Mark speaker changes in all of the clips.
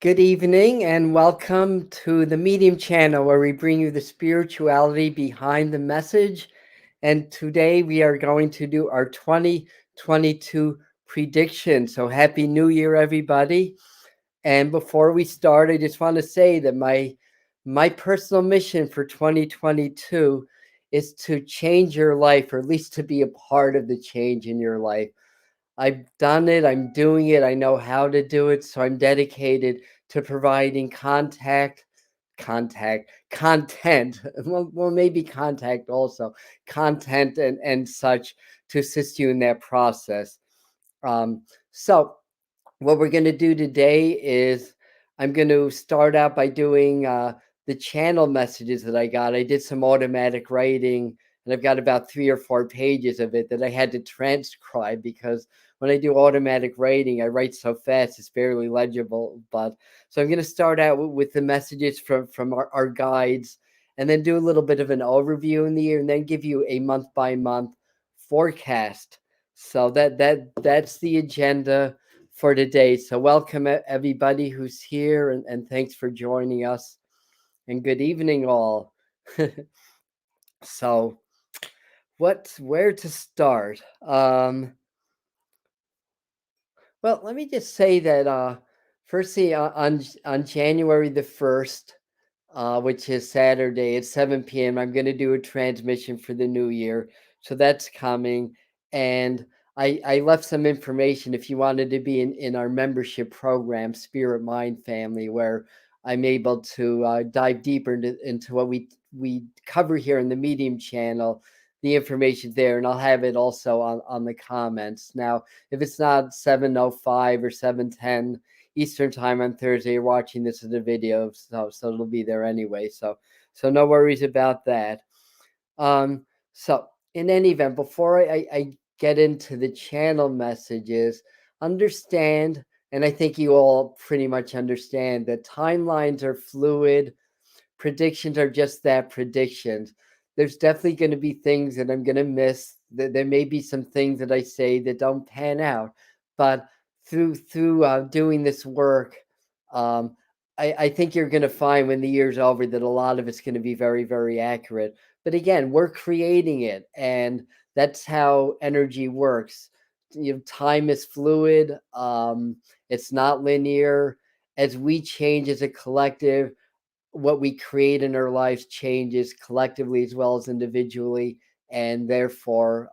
Speaker 1: Good evening and welcome to the Medium channel where we bring you the spirituality behind the message. And today we are going to do our 2022 prediction. So happy New Year, everybody. And before we start, I just want to say that my personal mission for 2022 is to change your life, or at least to be a part of the change in your life. I've done it, I'm doing it, I know how to do it, so I'm dedicated to providing content, well maybe contact also, content and such to assist you in that process. Um, so what we're going to do today is I'm going to start out by doing the channel messages that I got. I did some automatic writing, and I've got about 3 or 4 pages of it that I had to transcribe because when I do automatic writing, I write so fast it's barely legible. But so I'm going to start out with the messages from our guides, and then do a little bit of an overview in the year, and then give you a month by month forecast. So that's the agenda for today. So welcome everybody who's here, and thanks for joining us, and good evening all. So where to start? Well, let me just say that firstly, on January the 1st, which is Saturday at 7 p.m., I'm going to do a transmission for the new year. So that's coming. And I left some information if you wanted to be in our membership program, Spirit Mind Family, where I'm able to dive deeper into what we cover here in the Medium channel. The information there, and I'll have it also on the comments. Now, if it's not 7:05 or 7:10 Eastern time on Thursday, you're watching this as a video, so it'll be there anyway. So no worries about that. So in any event, before I get into the channel messages, understand, and I think you all pretty much understand, that timelines are fluid. Predictions are just that, predictions. There's definitely going to be things that I'm going to miss. There may be some things that I say that don't pan out, but through doing this work, um, I think you're going to find when the year's over that a lot of it's going to be very, very accurate. But again, we're creating it, and that's how energy works. Time is fluid. It's not linear. As we change as a collective, what we create in our lives changes collectively as well as individually, and therefore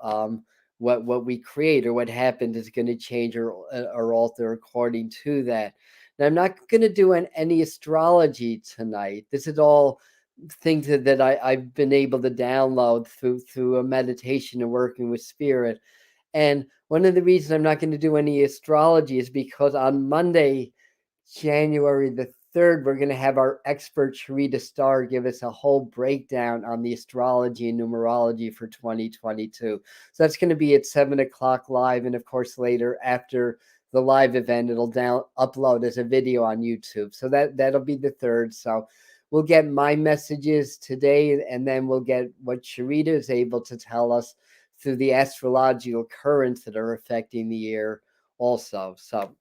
Speaker 1: what we create or what happens is going to change or alter according to that. Now, I'm not going to do any astrology tonight. This is all things that I've been able to download through a meditation and working with spirit. And one of the reasons I'm not going to do any astrology is because on Monday, January the 3rd, we're going to have our expert Sharita Starr give us a whole breakdown on the astrology and numerology for 2022. So that's going to be at 7 o'clock live. And of course, later after the live event, it'll upload as a video on YouTube. So that'll be the 3rd. So we'll get my messages today, and then we'll get what Sharita is able to tell us through the astrological currents that are affecting the year also. So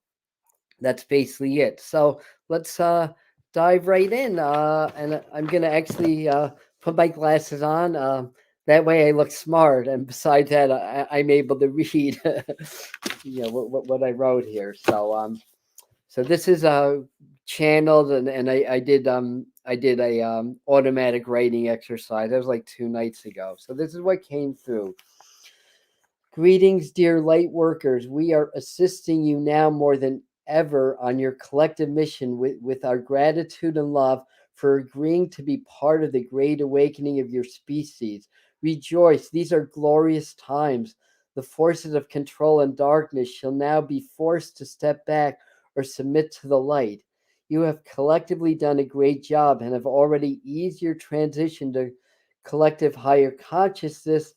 Speaker 1: that's basically it. So let's dive right in. And I'm going to actually put my glasses on. That way I look smart. And besides that, I'm able to read what I wrote here. So this is channeled, and I did a automatic writing exercise. That was like 2 nights ago. So this is what came through. Greetings, dear light workers. We are assisting you now more than ever on your collective mission with our gratitude and love for agreeing to be part of the great awakening of your species. Rejoice, these are glorious times. The forces of control and darkness shall now be forced to step back or submit to the light. You have collectively done a great job and have already eased your transition to collective higher consciousness,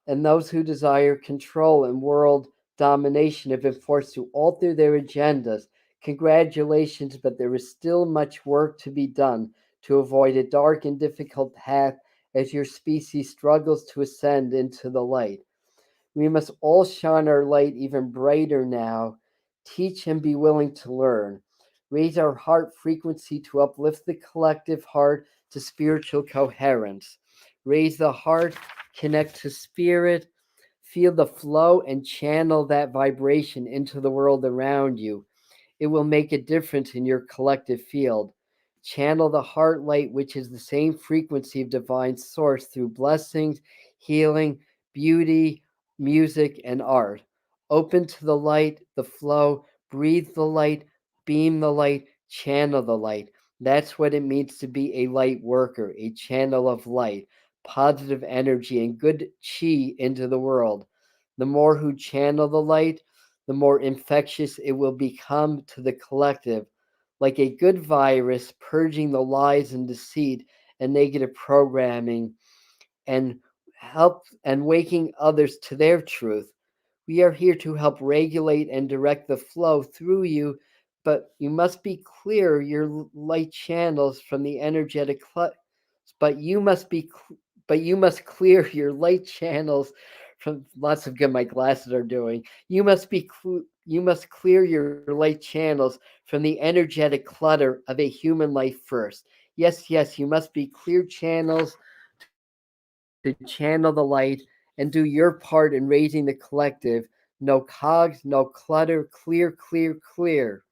Speaker 1: and those who desire control and world domination have been forced to alter their agendas. Congratulations, but there is still much work to be done to avoid a dark and difficult path as your species struggles to ascend into the light. We must all shine our light even brighter now, teach and be willing to learn. Raise our heart frequency to uplift the collective heart to spiritual coherence. Raise the heart, connect to spirit, feel the flow, and channel that vibration into the world around you. It will make a difference in your collective field. Channel the heart light, which is the same frequency of divine source, through blessings, healing, beauty, music, and art. Open to the light, the flow, breathe the light, beam the light, channel the light. That's what it means to be a light worker, a channel of light, positive energy, and good chi into the world. The more who channel the light, the more infectious it will become to the collective, like a good virus purging the lies and deceit and negative programming and help and waking others to their truth. We are here to help regulate and direct the flow through you, but you must be clear your light channels from the energetic but you must be but you must clear your light channels from lots of good my glasses are doing. You must clear your light channels from the energetic clutter of a human life first. Yes, you must be clear channels to channel the light and do your part in raising the collective. No cogs, no clutter, clear.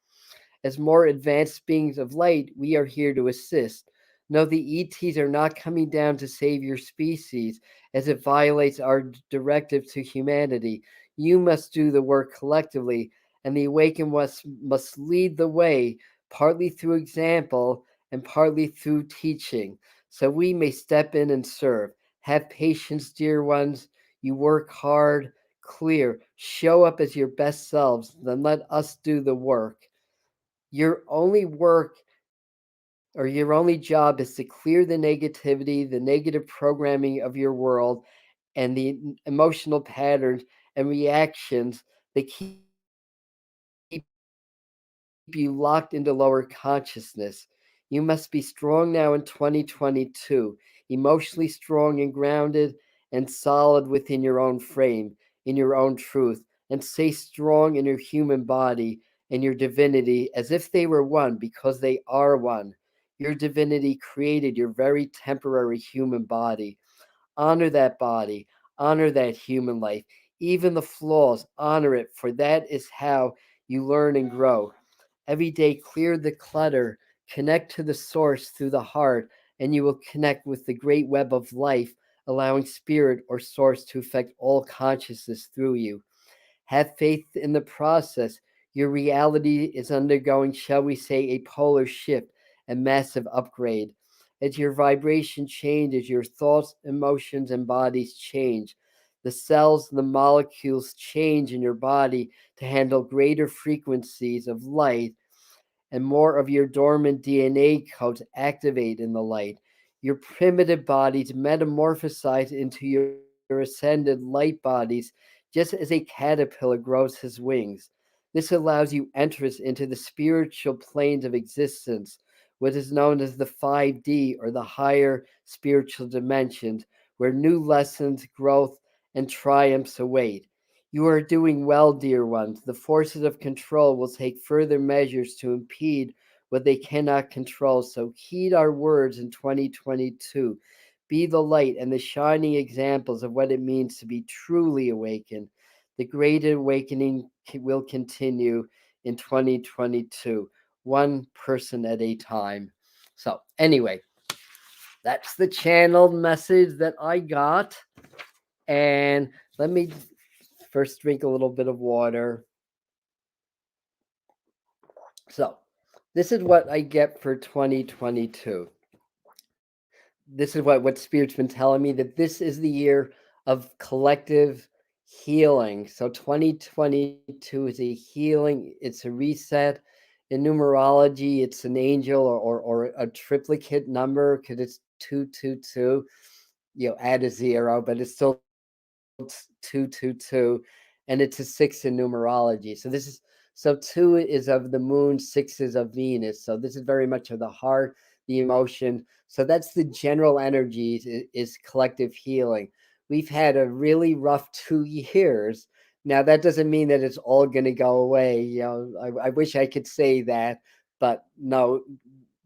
Speaker 1: As more advanced beings of light, we are here to assist. No, the ETs are not coming down to save your species, as it violates our directive to humanity. You must do the work collectively, and the awakened must lead the way, partly through example and partly through teaching, so we may step in and serve. Have patience, dear ones. You work hard, clear, show up as your best selves, then let us do the work. Your only work or your only job is to clear the negativity, the negative programming of your world, and the emotional patterns and reactions that keep you locked into lower consciousness. You must be strong now in 2022, emotionally strong and grounded and solid within your own frame, in your own truth, and stay strong in your human body and your divinity as if they were one, because they are one. Your divinity created your very temporary human body. Honor that body, honor that human life, even the flaws, honor it, for that is how you learn and grow. Every day, clear the clutter, connect to the source through the heart, and you will connect with the great web of life, allowing spirit or source to affect all consciousness through you. Have faith in the process. Your reality is undergoing, shall we say, a polar shift, a massive upgrade. As your vibration changes, your thoughts, emotions, and bodies change. The cells, the molecules change in your body to handle greater frequencies of light, and more of your dormant DNA codes activate in the light. Your primitive bodies metamorphosize into your ascended light bodies, just as a caterpillar grows his wings. This allows you entrance into the spiritual planes of existence, what is known as the 5D or the higher spiritual dimensions, where new lessons, growth, and triumphs await. You are doing well, dear ones. The forces of control will take further measures to impede what they cannot control. So heed our words in 2022. Be the light and the shining examples of what it means to be truly awakened. The great awakening will continue in 2022, one person at a time. So, anyway, that's the channeled message that I got. And let me first drink a little bit of water. So, this is what I get for 2022. This is what Spirit's been telling me, that this is the year of collective healing. So 2022 is a healing, it's a reset. In numerology, it's an angel or a triplicate number because it's 222. Add a zero, but it's still 222, and it's a six in numerology. So two is of the moon, six is of Venus. So this is very much of the heart, the emotion. So that's the general energies is collective healing. We've had a really rough 2 years. Now that doesn't mean that it's all going to go away. I wish I could say that, but no,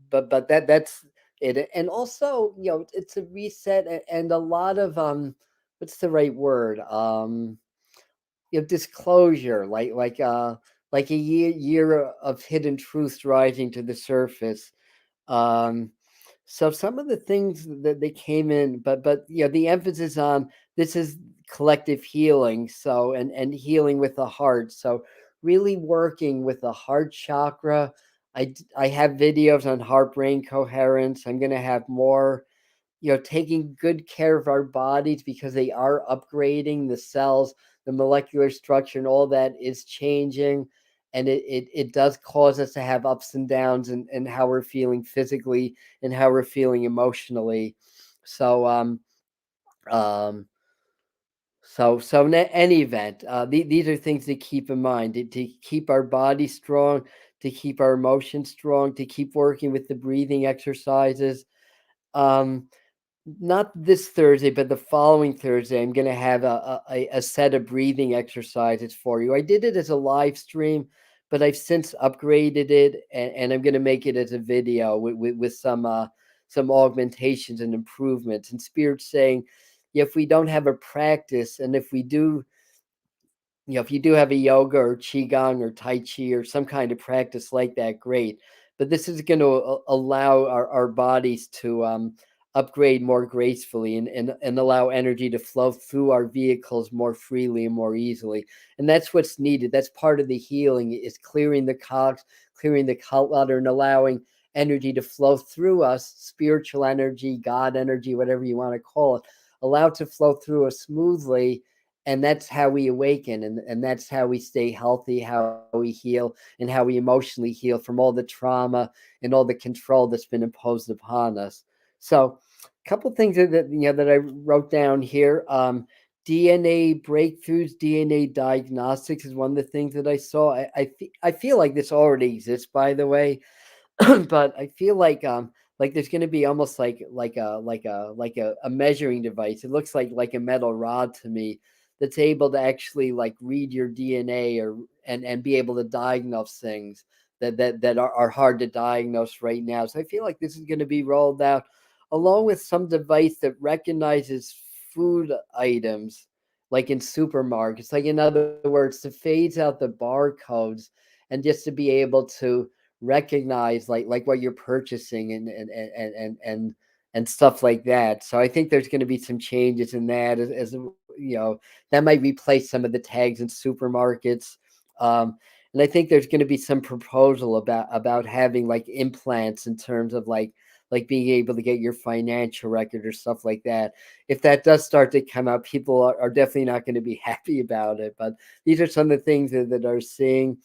Speaker 1: but that's it. And also, it's a reset and a lot of what's the right word? Disclosure, like a year of hidden truths rising to the surface. Um, so some of the things that they came in, but the emphasis on this is collective healing. So and healing with the heart. So really working with the heart chakra. I have videos on heart brain coherence. I'm going to have more, taking good care of our bodies because they are upgrading the cells, the molecular structure, and all that is changing. And it does cause us to have ups and downs and how we're feeling physically and how we're feeling emotionally. So, um, so in any event, these are things to keep in mind to keep our body strong, to keep our emotions strong, to keep working with the breathing exercises. Um, Not this Thursday, but the following Thursday, I'm going to have a set of breathing exercises for you. I did it as a live stream, but I've since upgraded it, and I'm going to make it as a video with some augmentations and improvements. And Spirit's saying, if we don't have a practice, and if we do, if you do have a yoga or qigong or tai chi or some kind of practice like that, great. But this is going to allow our bodies to upgrade more gracefully and allow energy to flow through our vehicles more freely and more easily. And that's what's needed. That's part of the healing, is clearing the cogs, clearing the clutter, and allowing energy to flow through us, spiritual energy, God energy, whatever you want to call it, allow it to flow through us smoothly. And that's how we awaken, and that's how we stay healthy, how we heal, and how we emotionally heal from all the trauma and all the control that's been imposed upon us. So a couple things that I wrote down here. DNA breakthroughs, DNA diagnostics is one of the things that I saw. I feel like this already exists, by the way. But I feel like there's going to be almost like a measuring device. It looks like a metal rod to me, that's able to actually like read your DNA or and be able to diagnose things that are hard to diagnose right now. So I feel like this is going to be rolled out along with some device that recognizes food items like in supermarkets. Like, in other words, to phase out the barcodes and just to be able to recognize like what you're purchasing and stuff like that. So I think there's going to be some changes in that, that might replace some of the tags in supermarkets. Um, and I think there's going to be some proposal about having like implants in terms of like being able to get your financial record or stuff like that. If that does start to come out, people are definitely not going to be happy about it. But these are some of the things that are seeing.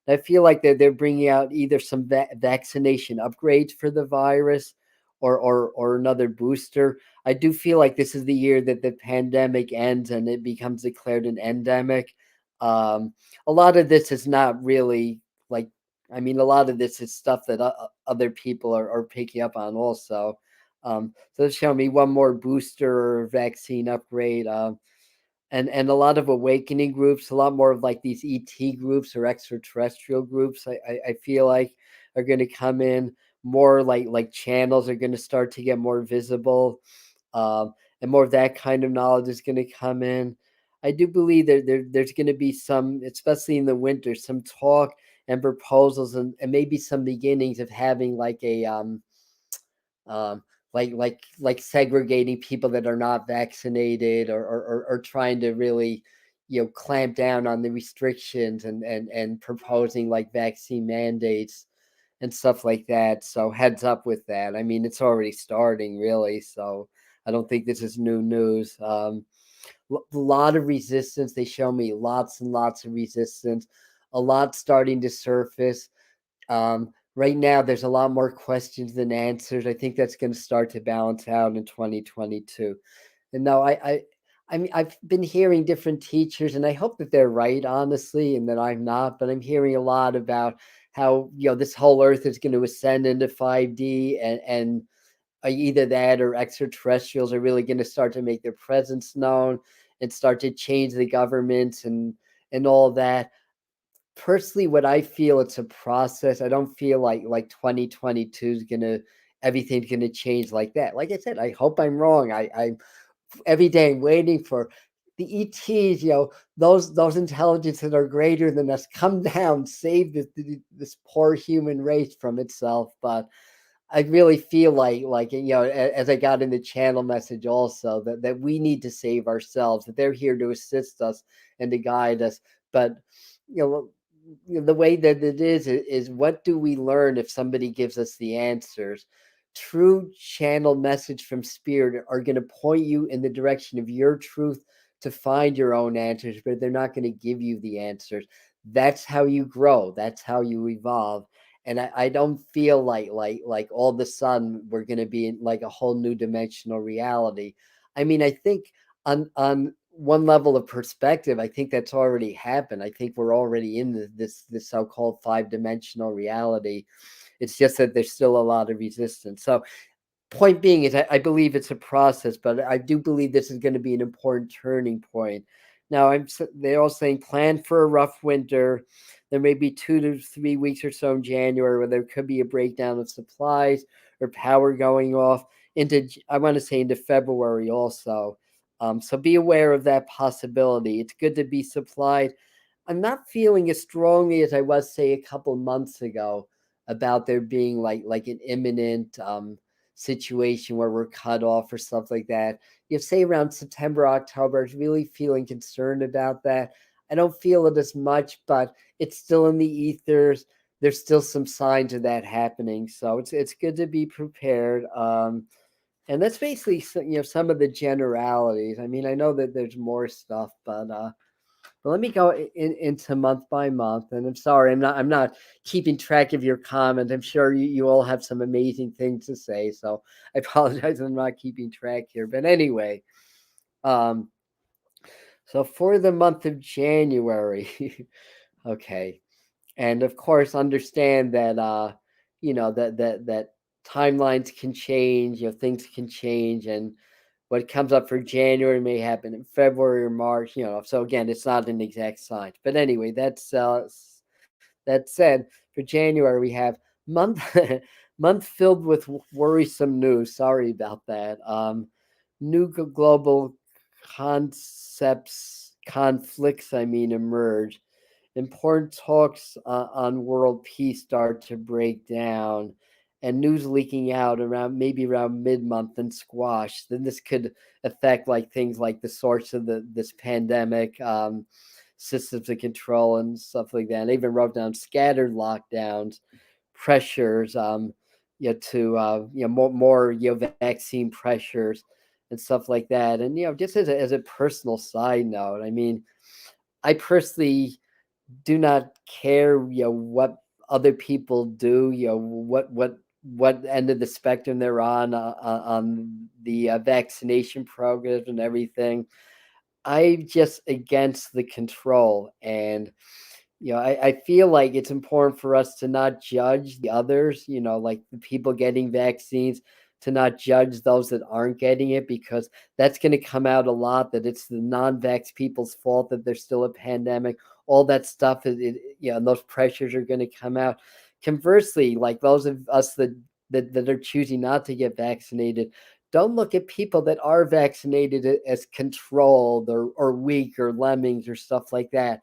Speaker 1: I feel like they're bringing out either some vaccination upgrades for the virus, or another booster. I do feel like this is the year that the pandemic ends and it becomes declared an endemic. Um, a lot of this is not really like, I mean, a lot of this is stuff that other people are picking up on also. So show me one more booster or vaccine upgrade. And a lot of awakening groups, a lot more of like these ET groups or extraterrestrial groups. I feel like are going to come in more, like channels are going to start to get more visible, and more of that kind of knowledge is going to come in. I do believe there's going to be some, especially in the winter, some talk and proposals, and maybe some beginnings of having like a um, like segregating people that are not vaccinated, or trying to really clamp down on the restrictions and proposing like vaccine mandates and stuff like that. So heads up with that. I mean, it's already starting really, so I don't think this is new news. A lot of resistance. They show me lots and lots of resistance, a lot starting to surface. Right now, there's a lot more questions than answers. I think that's going to start to balance out in 2022. And no, I mean, I've been hearing different teachers, and I hope that they're right, honestly, and that I'm not. But I'm hearing a lot about how this whole Earth is going to ascend into 5D, and either that or extraterrestrials are really going to start to make their presence known and start to change the governments and all that. personally, what I feel, it's a process. I don't feel like 2022 is gonna everything's gonna change like that. Like I said, I hope I'm wrong. I every day I'm waiting for the ETs, those intelligences that are greater than us, come down, save this poor human race from itself. But I really feel as I got in the channel message also, that we need to save ourselves, that they're here to assist us and to guide us. But you know, the way that it is what do we learn if somebody gives us the answers? True channel message from spirit are going to point you in the direction of your truth to find your own answers, but they're not going to give you the answers. That's how you grow. That's how you evolve. And I don't feel like all of a sudden we're going to be in like a whole new dimensional reality. I mean, I think on one level of perspective, I think that's already happened. I think we're already in this so-called five-dimensional reality. It's just that there's still a lot of resistance. So point being is I believe it's a process, but I do believe this is going to be an important turning point. Now, they're all saying plan for a rough winter. There may be 2 to 3 weeks or so in January where there could be a breakdown of supplies or power going off I want to say into February also. So be aware of that possibility. It's good to be supplied. I'm not feeling as strongly as I was, say, a couple months ago about there being like an imminent situation where we're cut off or stuff like that. You say around September, October, I was really feeling concerned about that. I don't feel it as much, but it's still in the ethers. There's still some signs of that happening, so it's good to be prepared. And that's basically some of the generalities. I mean, I know that there's more stuff, but let me go into month by month. And I'm sorry, I'm not keeping track of your comment. I'm sure you all have some amazing things to say. So I apologize, I'm not keeping track here. But anyway, um, so for the month of January, okay, and of course understand that that timelines can change. Things can change, and what comes up for January may happen in February or March. So again, it's not an exact science. But anyway, that said, for January we have month month filled with worrisome news. Sorry about that. New global conflicts. I mean, emerge. Important talks on world peace start to break down, and news leaking out around mid-month and squash. Then this could affect like things like the source of this pandemic, systems of control and stuff like that. And they even wrote down scattered lockdowns, pressures, to more vaccine pressures and stuff like that. And just as a personal side note, I mean, I personally do not care, what other people do, what end of the spectrum they're on the vaccination programs and everything. I'm just against the control. And I feel like it's important for us to not judge the others, like the people getting vaccines, to not judge those that aren't getting it, because that's going to come out a lot, that it's the non-vax people's fault that there's still a pandemic. All that stuff and those pressures are going to come out. Conversely, like those of us that are choosing not to get vaccinated, don't look at people that are vaccinated as controlled or weak or lemmings or stuff like that.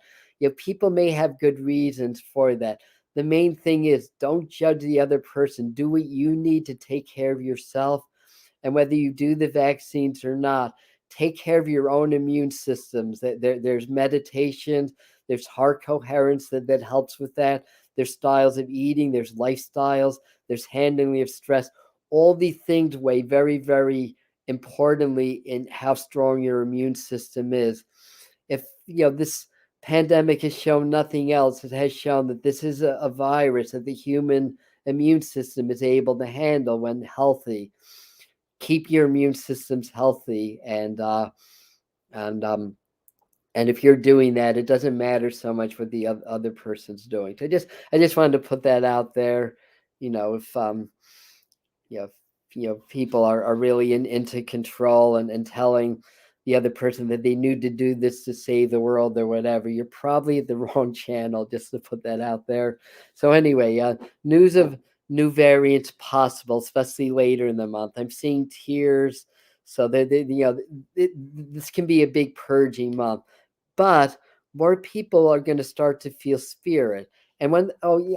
Speaker 1: People may have good reasons for that. The main thing is, don't judge the other person. Do what you need to take care of yourself. And whether you do the vaccines or not, take care of your own immune systems. There's meditations, there's heart coherence that helps with that. There's styles of eating, there's lifestyles, there's handling of stress. All these things weigh very, very importantly in how strong your immune system is. If this pandemic has shown nothing else, it has shown that this is a virus that the human immune system is able to handle when healthy. Keep your immune systems healthy, and if you're doing that, it doesn't matter so much what the other person's doing. So I just wanted to put that out there. If you know, people are really into control and telling the other person that they knew to do this to save the world or whatever. You're probably at the wrong channel, just to put that out there. So anyway, news of new variants possible, especially later in the month. I'm seeing tears, so it, this can be a big purging month, but more people are going to start to feel spirit. And when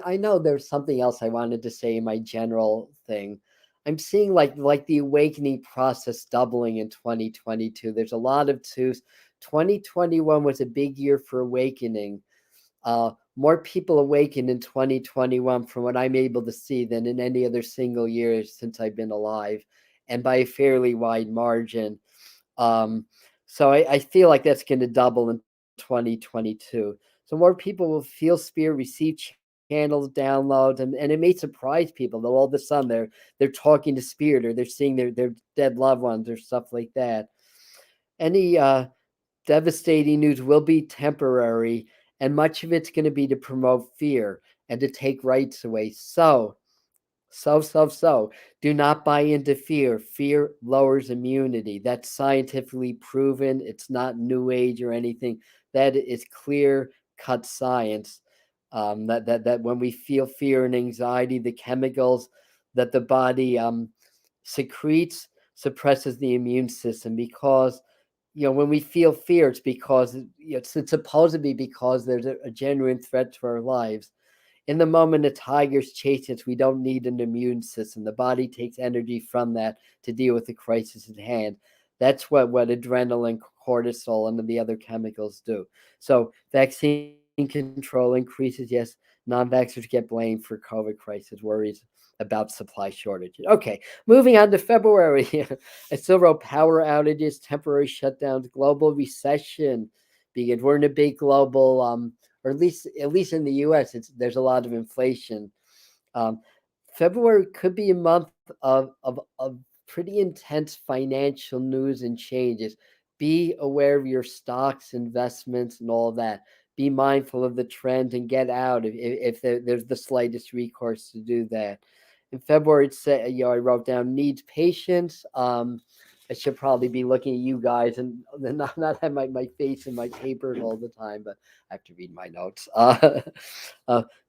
Speaker 1: I know there's something else I wanted to say in my general thing. I'm seeing like the awakening process doubling in 2022. There's a lot of twos. 2021 was a big year for awakening. More people awakened in 2021 from what I'm able to see than in any other single year since I've been alive, and by a fairly wide margin. Um, so I feel like that's going to double in 2022. So more people will feel spirit, receive channels, downloads, and it may surprise people that all of a sudden they're talking to spirit, or they're seeing their dead loved ones or stuff like that. Any devastating news will be temporary, and much of it's going to be to promote fear and to take rights away. So, do not buy into fear. Fear lowers immunity. That's scientifically proven. It's not new age or anything. That is clear cut science. That when we feel fear and anxiety, the chemicals that the body secretes suppresses the immune system, because when we feel fear, it's because it's supposed to be because there's a genuine threat to our lives. In the moment a tiger's chasing us, we don't need an immune system. The body takes energy from that to deal with the crisis at hand. That's what adrenaline, cortisol, and the other chemicals do. So vaccine control increases. Yes, non-vaxxers get blamed for COVID crisis worries about supply shortages. Okay, moving on to February. I still wrote power outages, temporary shutdowns, global recession begins. We're in a big global or at least in the U.S., there's a lot of inflation. Um, February could be a month of pretty intense financial news and changes. Be aware of your stocks, investments, and all of that. Be mindful of the trends and get out if there's the slightest recourse to do that. In February, I wrote down needs patience. I should probably be looking at you guys and not have my face in my paper all the time, but I have to read my notes.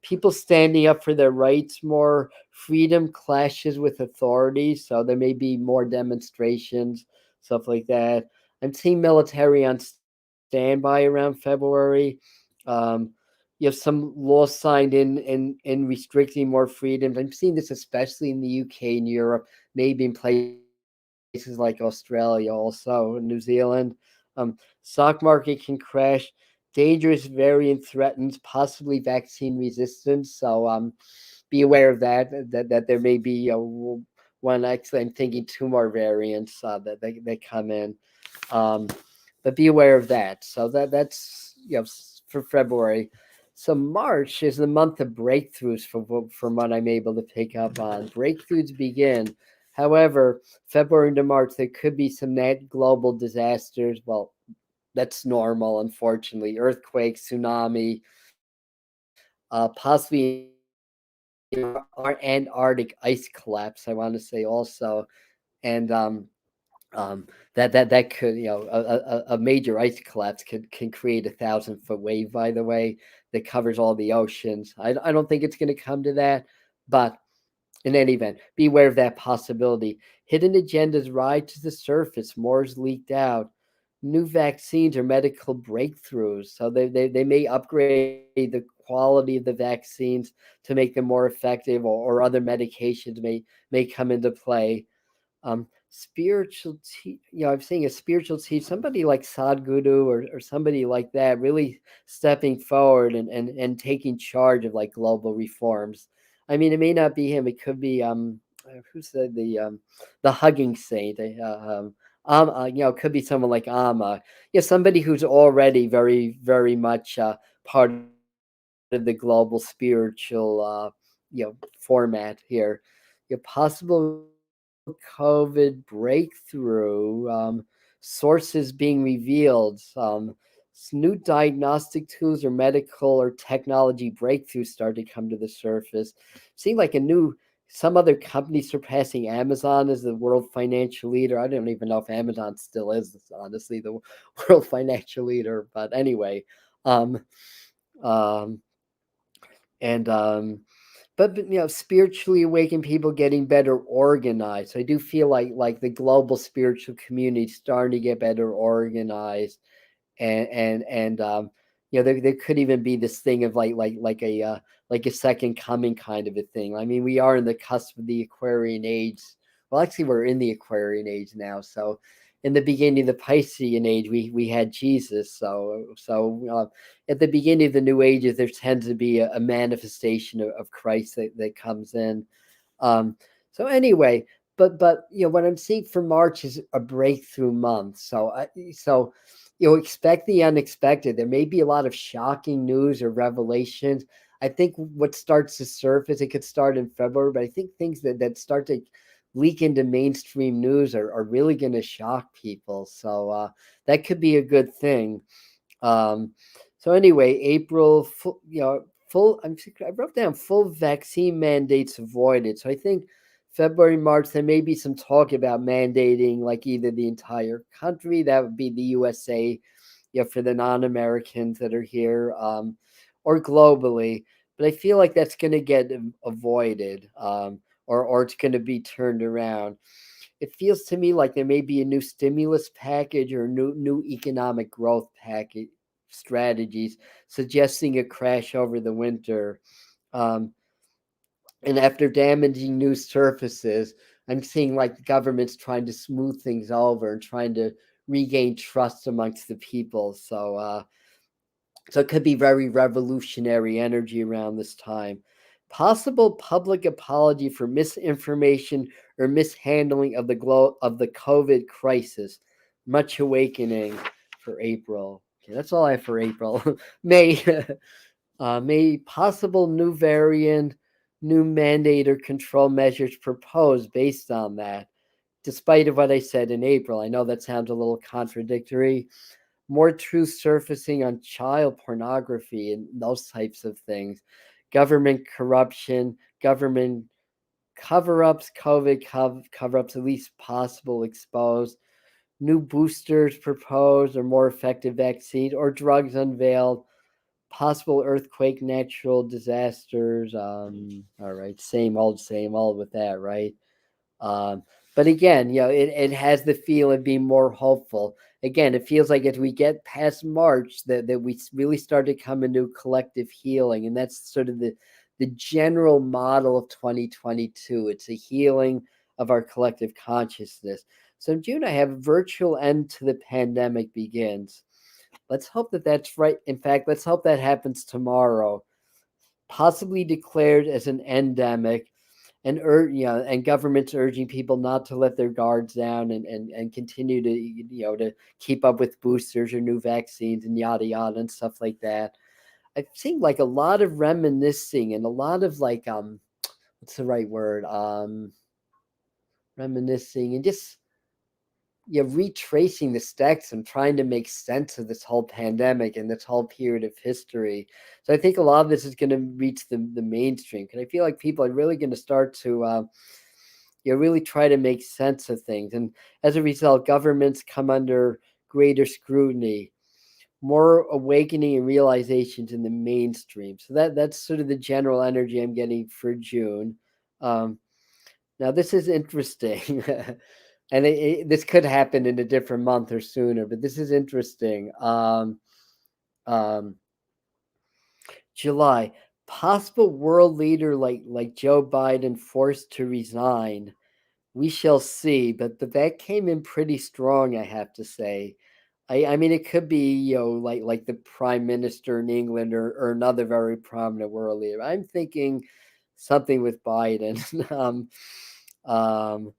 Speaker 1: People standing up for their rights more. Freedom clashes with authority, so there may be more demonstrations, stuff like that. I'm seeing military on standby around February. Um, you have some laws signed in restricting more freedoms. I'm seeing this especially in the UK and Europe, maybe in places like Australia, also New Zealand. Stock market can crash. Dangerous variant threatens possibly vaccine resistance. So be aware of that there may be one. Actually, I'm thinking two more variants that come in. Um, but be aware of that. So that's for February. So March is the month of breakthroughs from what I'm able to pick up on. Breakthroughs begin. However, February to March, there could be some net global disasters. Well, that's normal, unfortunately. Earthquakes, tsunami, possibly our Antarctic ice collapse, I want to say also. And that could a major ice collapse can create 1,000-foot wave, by the way, that covers all the oceans. I don't think it's going to come to that, but in any event, beware of that possibility. Hidden agendas rise to the surface. More is leaked out. New vaccines or medical breakthroughs. So they may upgrade the quality of the vaccines to make them more effective, or other medications may come into play. Spiritual I'm saying a spiritual teach, somebody like Sadhguru, or somebody like that, really stepping forward and taking charge of like global reforms. I mean, it may not be him. It could be who's the hugging saint. It could be someone like Amma. Yeah, somebody who's already very very much part of the global spiritual format here. Possible COVID breakthrough, sources being revealed, new diagnostic tools or medical or technology breakthroughs start to come to the surface. Seeing like a new some other company surpassing Amazon as the world financial leader. I don't even know if Amazon still is, honestly, the world financial leader. But anyway, um, um, and but spiritually awakened people getting better organized. So I do feel like the global spiritual community is starting to get better organized, and there could even be this thing of like a second coming kind of a thing. I mean, we are in the cusp of the Aquarian age. Well, actually, we're in the Aquarian age now. So in the beginning of the Piscean age, we had Jesus. So at the beginning of the New Ages, there tends to be a manifestation of Christ that comes in. Um, so anyway, but what I'm seeing for March is a breakthrough month. So expect the unexpected. There may be a lot of shocking news or revelations. I think what starts to surface, it could start in February, but I think things that start to leak into mainstream news are really going to shock people. So that could be a good thing. Um, so anyway, April, full. I wrote down full vaccine mandates avoided. So I think February, March, there may be some talk about mandating like either the entire country, that would be the USA, for the non-Americans that are here, or globally. But I feel like that's going to get avoided, or it's going to be turned around. It feels to me like there may be a new stimulus package or new economic growth package strategies suggesting a crash over the winter. Um, and after damaging new surfaces, I'm seeing like governments trying to smooth things over and trying to regain trust amongst the people. So it could be very revolutionary energy around this time. Possible public apology for misinformation or mishandling of the COVID crisis. Much awakening for April. Okay, that's all I have for April. May, May possible new variant, new mandate or control measures proposed based on that. Despite of what I said in April, I know that sounds a little contradictory. More truth surfacing on child pornography and those types of things, government corruption, government cover-ups, COVID cover-ups, at least possible exposed, new boosters proposed or more effective vaccines or drugs unveiled, possible earthquake, natural disasters. All right, same old with that, right? Um, but again, it has the feel of being more hopeful. Again, it feels like as we get past March that we really start to come into collective healing. And that's sort of the general model of 2022. It's a healing of our collective consciousness. So in June, I have virtual end to the pandemic begins. Let's hope that that's right. In fact, let's hope that happens tomorrow. Possibly declared as an endemic, and governments urging people not to let their guards down and continue to keep up with boosters or new vaccines and yada yada and stuff like that. I've seen like a lot of reminiscing and a lot of like what's the right word, reminiscing and just retracing the steps and trying to make sense of this whole pandemic and this whole period of history. So I think a lot of this is going to reach the mainstream, because I feel like people are really going to start to really try to make sense of things. And as a result, governments come under greater scrutiny, more awakening and realizations in the mainstream. So that's sort of the general energy I'm getting for June. Um, Now this is interesting. And this could happen in a different month or sooner, but this is interesting. Um, July, possible world leader like Joe Biden forced to resign. We shall see, but that came in pretty strong, I have to say. I mean, it could be like the prime minister in England or another very prominent world leader. I'm thinking something with Biden. Um,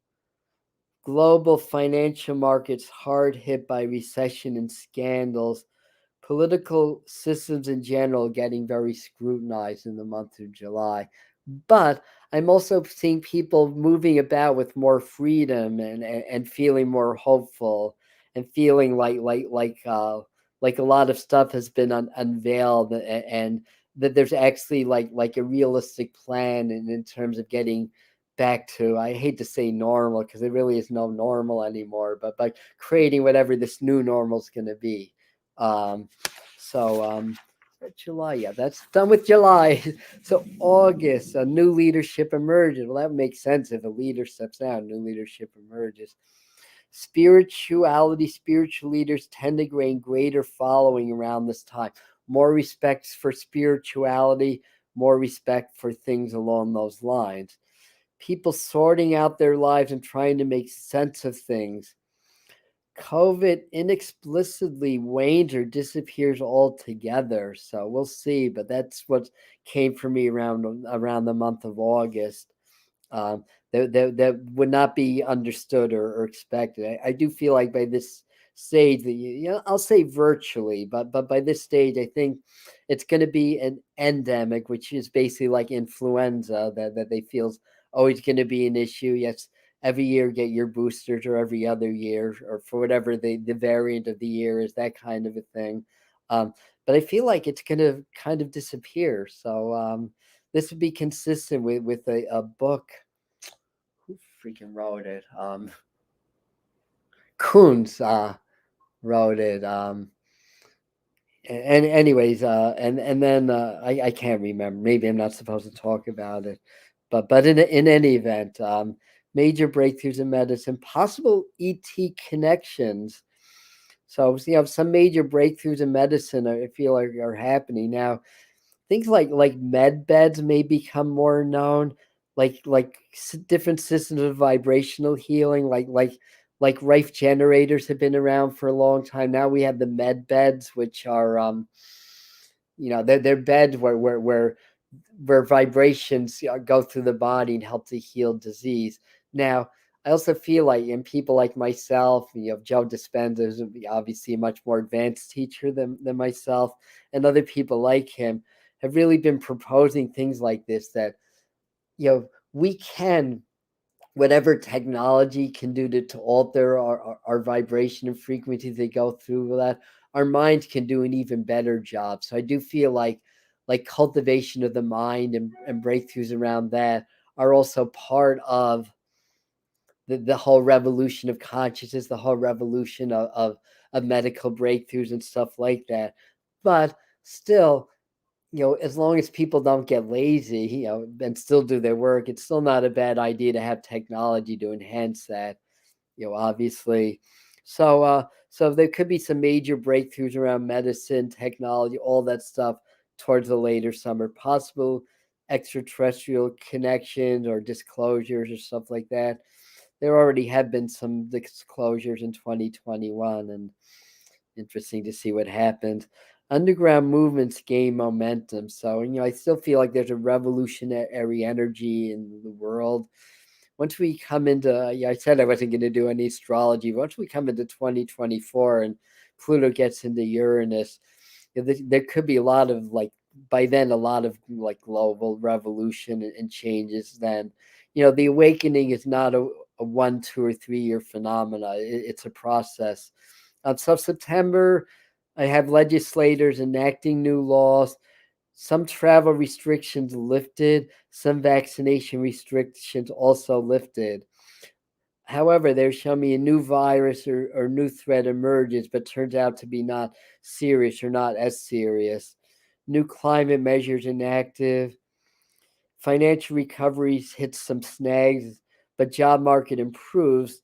Speaker 1: Global financial markets hard hit by recession and scandals. Political systems in general getting very scrutinized in the month of July. But I'm also seeing people moving about with more freedom and feeling more hopeful and feeling like a lot of stuff has been unveiled, and that there's actually like a realistic plan in terms of getting back to, I hate to say normal because there really is no normal anymore, but by creating whatever this new normal is going to be. Um, so July, yeah, that's done with July. So August, a new leadership emerges. Well, that makes sense. If a leader steps down, new leadership emerges. Spirituality, spiritual leaders tend to gain greater following around this time. More respect for spirituality, more respect for things along those lines. People sorting out their lives and trying to make sense of things. COVID inexplicably wanes or disappears altogether. So we'll see, but that's what came for me around the month of August. Um, that would not be understood or expected. I do feel like by this stage that I'll say virtually, but by this stage, I think it's going to be an endemic, which is basically like influenza that they feel is always going to be an issue. Yes, every year get your boosters, or every other year, or for whatever the variant of the year is, that kind of a thing. Um, but I feel like it's going to kind of disappear. So this would be consistent with a book. Who freaking wrote it? Kuntz wrote it. And anyways, and then I can't remember. Maybe I'm not supposed to talk about it, but in any event, major breakthroughs in medicine, possible ET connections. So some major breakthroughs in medicine I feel like are happening now. Things like med beds may become more known, like different systems of vibrational healing, like Rife generators have been around for a long time. Now we have the med beds, which are they're beds where vibrations go through the body and help to heal disease. Now, I also feel like, and people like myself, Joe Dispenza is obviously a much more advanced teacher than myself, and other people like him have really been proposing things like this, that, we can, whatever technology can do to alter our vibration and frequencies they go through that, our minds can do an even better job. So I do feel like cultivation of the mind and breakthroughs around that are also part of the whole revolution of consciousness, the whole revolution of medical breakthroughs and stuff like that. But still, as long as people don't get lazy, and still do their work, it's still not a bad idea to have technology to enhance that, obviously. So there could be some major breakthroughs around medicine, technology, all that stuff towards the later summer. Possible extraterrestrial connections or disclosures or stuff like that. There already have been some disclosures in 2021, and interesting to see what happens. Underground movements gain momentum. So, I still feel like there's a revolutionary energy in the world. Once we come into, I said I wasn't going to do any astrology. Once we come into 2024 and Pluto gets into Uranus, there could be a lot of by then, a lot of global revolution and changes. Then, the awakening is not a 1, 2, or 3 year phenomena. It's a process. So September, I have legislators enacting new laws, some travel restrictions lifted, some vaccination restrictions also lifted. However, they show me a new virus or new threat emerges, but turns out to be not serious or not as serious. New climate measures enacted. Financial recoveries hit some snags, but job market improves.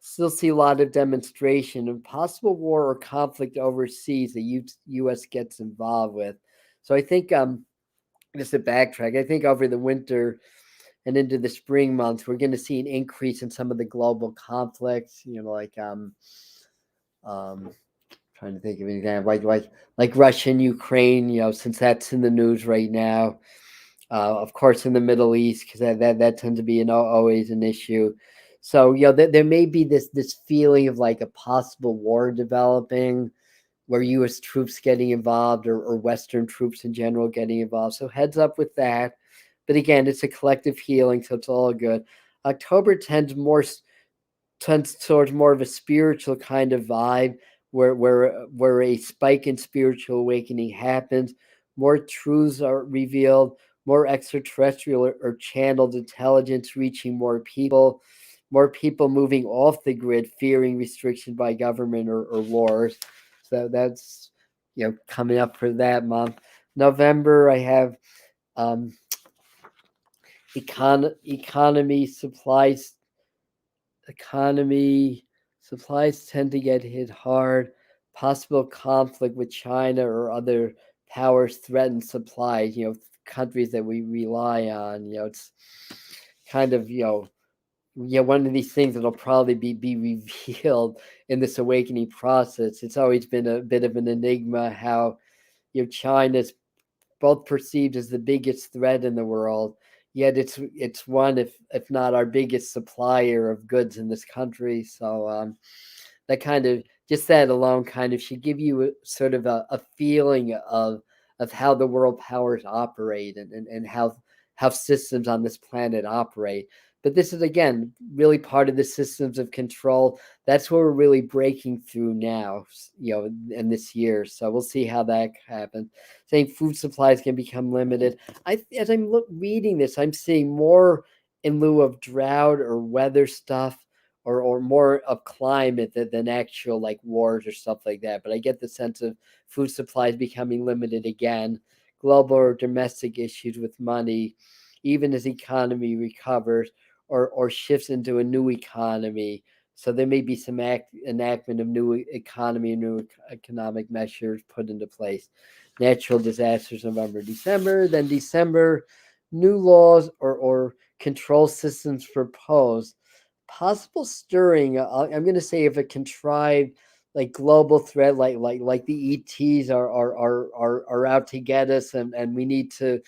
Speaker 1: Still see a lot of demonstration and possible war or conflict overseas the U.S. gets involved with. So I think just to backtrack, I think over the winter and into the spring months, we're going to see an increase in some of the global conflicts. Um, trying to think of an example, like Russia and Ukraine. Since that's in the news right now. Of course, in the Middle East, because that tends to be always an issue. So there may be this feeling of like a possible war developing, where U.S. troops getting involved, or Western troops in general getting involved. So heads up with that. But again, it's a collective healing, so it's all good. October tends towards more of a spiritual kind of vibe, where a spike in spiritual awakening happens. More truths are revealed, more extraterrestrial or channeled intelligence reaching more people moving off the grid, fearing restriction by government or wars. So that's coming up for that month. November, I have um, economy economy supplies tend to get hit hard. Possible conflict with China or other powers threaten supplies. Countries that we rely on. It's kind of one of these things that'll probably be revealed in this awakening process. It's always been a bit of an enigma how China's both perceived as the biggest threat in the world, yet it's one if not our biggest supplier of goods in this country. So that kind of just that alone kind of should give you sort of a feeling of how the world powers operate and how systems on this planet operate. But this is again really part of the systems of control. That's what we're really breaking through now, in this year. So we'll see how that happens. Saying food supplies can become limited. As I'm reading this, I'm seeing more in lieu of drought or weather stuff or more of climate than actual like wars or stuff like that. But I get the sense of food supplies becoming limited again, global or domestic issues with money, even as economy recovers or shifts into a new economy. So there may be some enactment of new economy and new economic measures put into place. Natural disasters, November, December. Then December, new laws or control systems proposed. Possible stirring. I'm going to say if a contrived like global threat, like the ETs are out to get us, and we need to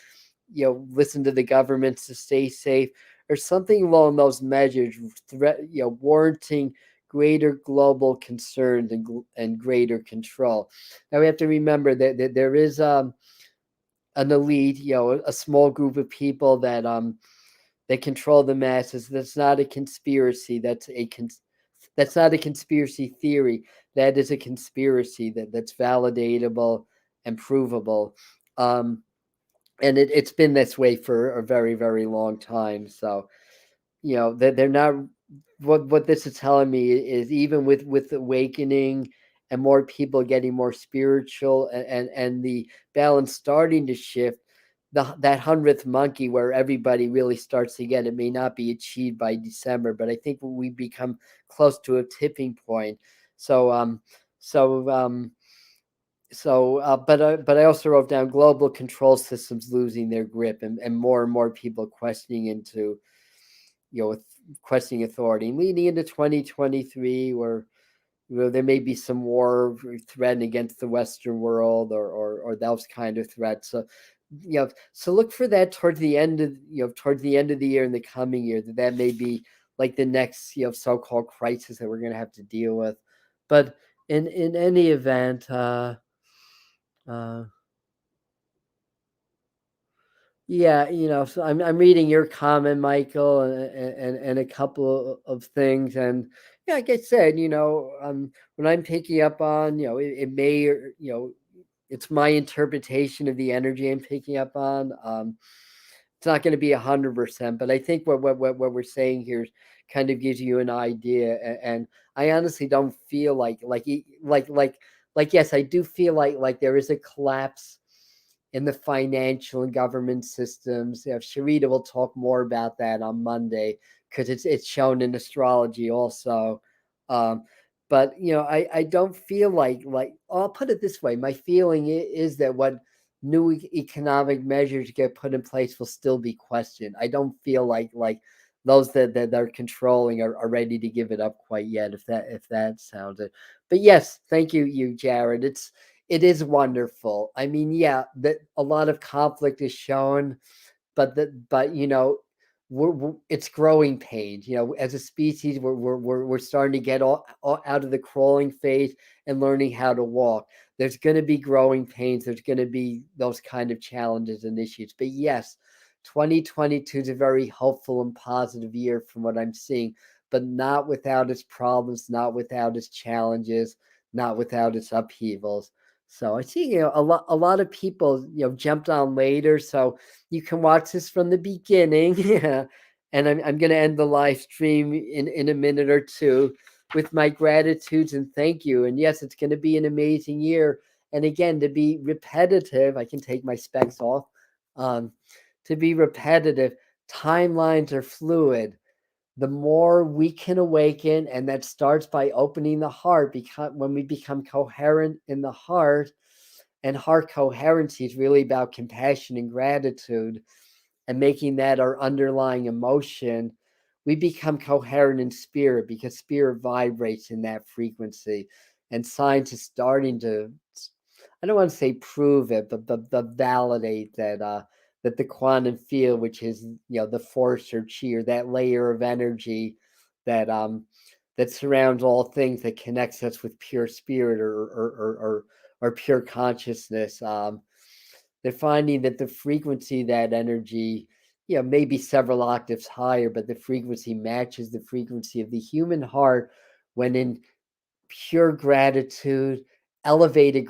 Speaker 1: listen to the governments to stay safe or something along those measures, threat warranting greater global concerns and greater control. Now we have to remember that there is an elite, a small group of people that control the masses. That's not a conspiracy. That's not a conspiracy theory. That is a conspiracy that's validatable and provable. And it's been this way for a very, very long time. So, they're not. What this is telling me is even with awakening and more people getting more spiritual and the balance starting to shift, that 100th monkey where everybody really starts to get it may not be achieved by December, but I think we become close to a tipping point. So so but I also wrote down global control systems losing their grip and more people questioning into questioning authority, leading into 2023 where there may be some war threatened against the Western world or those kind of threats. So so look for that towards the end of towards the end of the year and the coming year, that may be like the next so-called crisis that we're going to have to deal with. But in any event, uh yeah, so I'm reading your comment, Michael, and a couple of things, and yeah, like I said, when I'm picking up on, it may, it's my interpretation of the energy I'm picking up on. It's not going to be 100%, but I think what we're saying here kind of gives you an idea, and I honestly don't feel like yes, I do feel like there is a collapse in the financial and government systems. Sharita will talk more about that on Monday because it's shown in astrology also. Um, but I don't feel like I'll put it this way. My feeling is that what new economic measures get put in place will still be questioned. I don't feel like those that are controlling are ready to give it up quite yet. If that sounds it. But yes, thank you, Jared. It is wonderful. I mean, yeah, that a lot of conflict is shown, but it's growing pains. As a species, we're starting to get all out of the crawling phase and learning how to walk. There's going to be growing pains. There's going to be those kind of challenges and issues. But yes, 2022 is a very hopeful and positive year from what I'm seeing, but not without its problems, not without its challenges, not without its upheavals. So I see, a lot of people, jumped on later, so you can watch this from the beginning. Yeah. And I'm gonna end the live stream in a minute or two with my gratitudes and thank you. And yes, it's gonna be an amazing year. And again, to be repetitive, I can take my specs off. Um, to be repetitive, timelines are fluid. The more we can awaken, and that starts by opening the heart, because when we become coherent in the heart, and heart coherency is really about compassion and gratitude, and making that our underlying emotion, we become coherent in spirit, because spirit vibrates in that frequency. And science is starting to, I don't want to say prove it, but validate that, that the quantum field, which is, the force or chi, or that layer of energy that that surrounds all things, that connects us with pure spirit, or pure consciousness. They're finding that the frequency of that energy, maybe several octaves higher, but the frequency matches the frequency of the human heart when in pure gratitude, elevated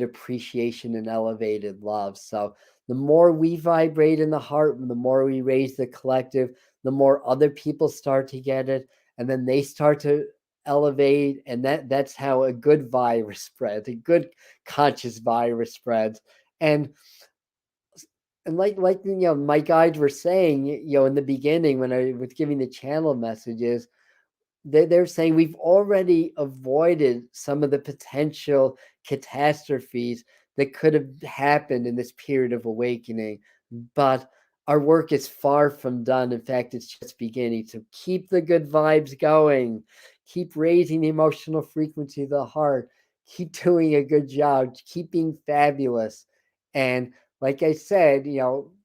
Speaker 1: appreciation, and elevated love. So the more we vibrate in the heart, the more we raise the collective, the more other people start to get it, and then they start to elevate, and that's how a good virus spreads, a good conscious virus spreads. And like my guides were saying, in the beginning when I was giving the channel messages, they're saying we've already avoided some of the potential catastrophes that could have happened in this period of awakening. But our work is far from done. In fact, it's just beginning. So keep the good vibes going, keep raising the emotional frequency of the heart, keep doing a good job, keep being fabulous. And like I said,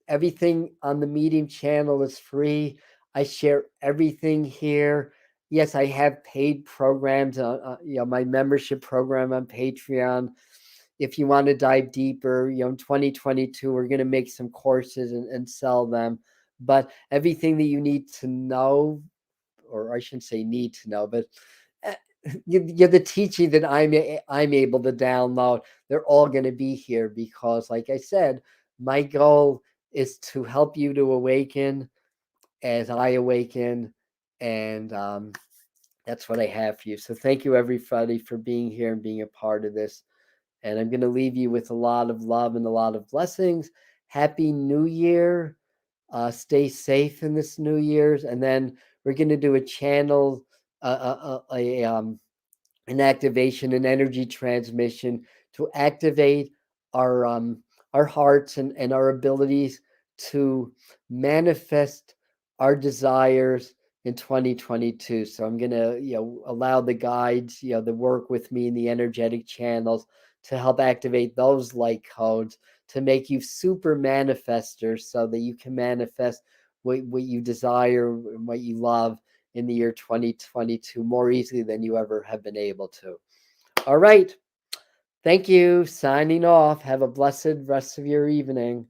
Speaker 1: everything on the Medium channel is free. I share everything here. Yes, I have paid programs, my membership program on Patreon. If you want to dive deeper, in 2022, we're going to make some courses and sell them. But everything that you need to know, or I shouldn't say need to know, but uh, the teaching that I'm able to download, they're all going to be here, because, like I said, my goal is to help you to awaken as I awaken, and that's what I have for you. So thank you, everybody, for being here and being a part of this. And I'm going to leave you with a lot of love and a lot of blessings. Happy New Year. Stay safe in this New Year's. And then we're going to do a channel, an activation, an energy transmission to activate our our hearts, and our abilities to manifest our desires in 2022. So I'm gonna, allow the guides, to work with me in the energetic channels to help activate those light codes to make you super manifestors, so that you can manifest what you desire and what you love in the year 2022 more easily than you ever have been able to. All right. Thank you. Signing off. Have a blessed rest of your evening.